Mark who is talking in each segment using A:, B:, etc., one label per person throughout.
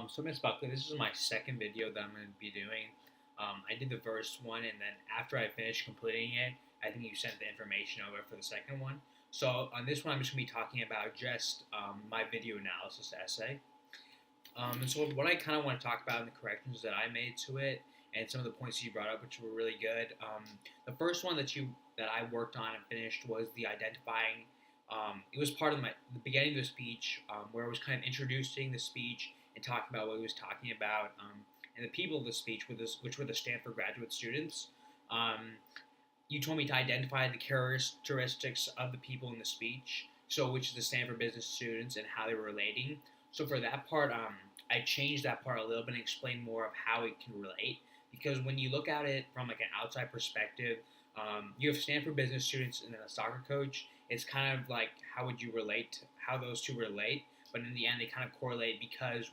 A: So Miss Buckley, this is my second video that I'm going to be doing. I did the first one, and then after I finished completing it, I think you sent the information over for the second one. So on this one, I'm just going to be talking about just my video analysis essay. And so what I kind of want to talk about in the corrections that I made to it, and some of the points you brought up, which were really good. The first one that I worked on and finished was the identifying. It was part of the beginning of the speech, where I was kind of introducing the speech and talking about what he was talking about, and the people of the speech, which were the Stanford graduate students. Um, you told me to identify the characteristics of the people in the speech, so which is the Stanford business students and how they were relating. So for that part, I changed that part a little bit and explained more of how it can relate. Because when you look at it from like an outside perspective, you have Stanford business students and then a soccer coach. It's kind of like how would you relate, how those two relate, but in the end they kind of correlate because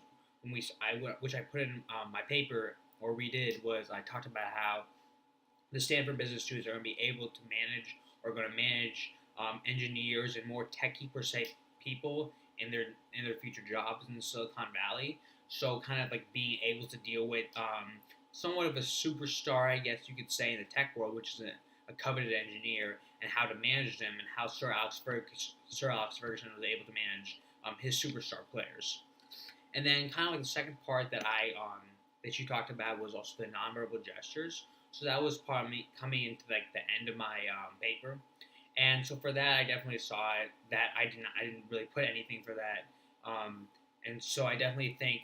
A: which I put in my paper or we did was I talked about how the Stanford business students are going to be able to manage or going to manage engineers and more techie per se people in their future jobs in Silicon Valley. So kind of like being able to deal with somewhat of a superstar, I guess you could say, in the tech world, which is a coveted engineer, and how to manage them, and how Sir Alex Ferguson was able to manage his superstar players. And then kind of like the second part that you talked about was also the nonverbal gestures. So that was part of me coming into like the end of my paper. And so for that, I definitely saw it that I didn't really put anything for that. And so I definitely think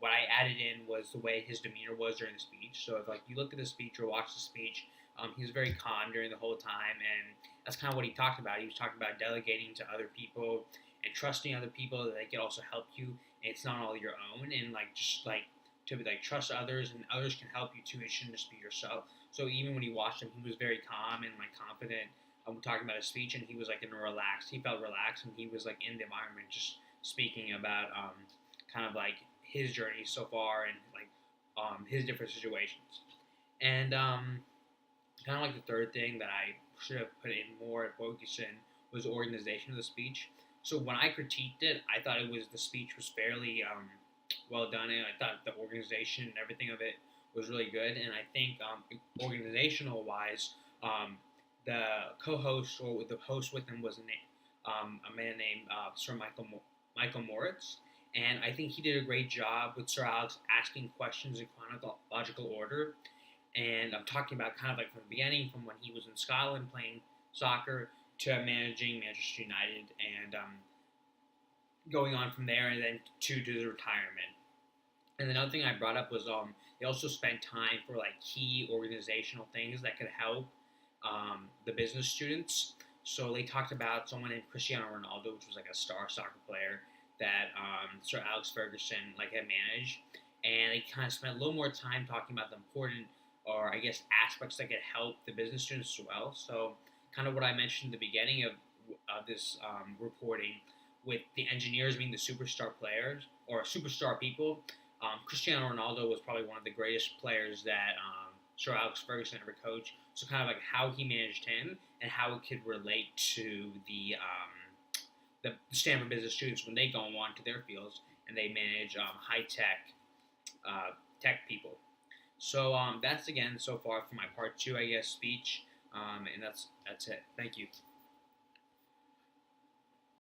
A: what I added in was the way his demeanor was during the speech. So if like you look at the speech or watch the speech, he was very calm during the whole time, and that's kind of what he talked about. He was talking about delegating to other people and trusting other people that they could also help you. And it's not all your own, and like just like to like trust others, and others can help you too. It shouldn't just be yourself. So even when you watched him, he was very calm and like confident. Talking about his speech, and he was like in a relaxed. He felt relaxed, and he was like in the environment, just speaking about kind of like his journey so far and like his different situations. And kind of like the third thing that I should have put in more focus in was the organization of the speech. So when I critiqued it, I thought the speech was fairly well done, and I thought the organization and everything of it was really good. And I think organizational wise, the co-host or the host with him was a man named Sir Michael Moritz, and I think he did a great job with Sir Alex asking questions in chronological order. And I'm talking about kind of like from the beginning, from when he was in Scotland playing soccer to managing Manchester United, and going on from there, and then to the retirement. And another thing I brought up was they also spent time for like key organizational things that could help the business students. So they talked about someone named Cristiano Ronaldo, which was like a star soccer player that Sir Alex Ferguson like had managed, and they kind of spent a little more time talking about the important, or I guess, aspects that could help the business students as well. So kind of what I mentioned at the beginning of this reporting, with the engineers being the superstar players or superstar people. Cristiano Ronaldo was probably one of the greatest players that Sir Alex Ferguson ever coached. So kind of like how he managed him and how it could relate to the Stanford business students when they go on to their fields and they manage high tech people. So that's again so far for my part two, I guess, speech, and that's it. Thank you.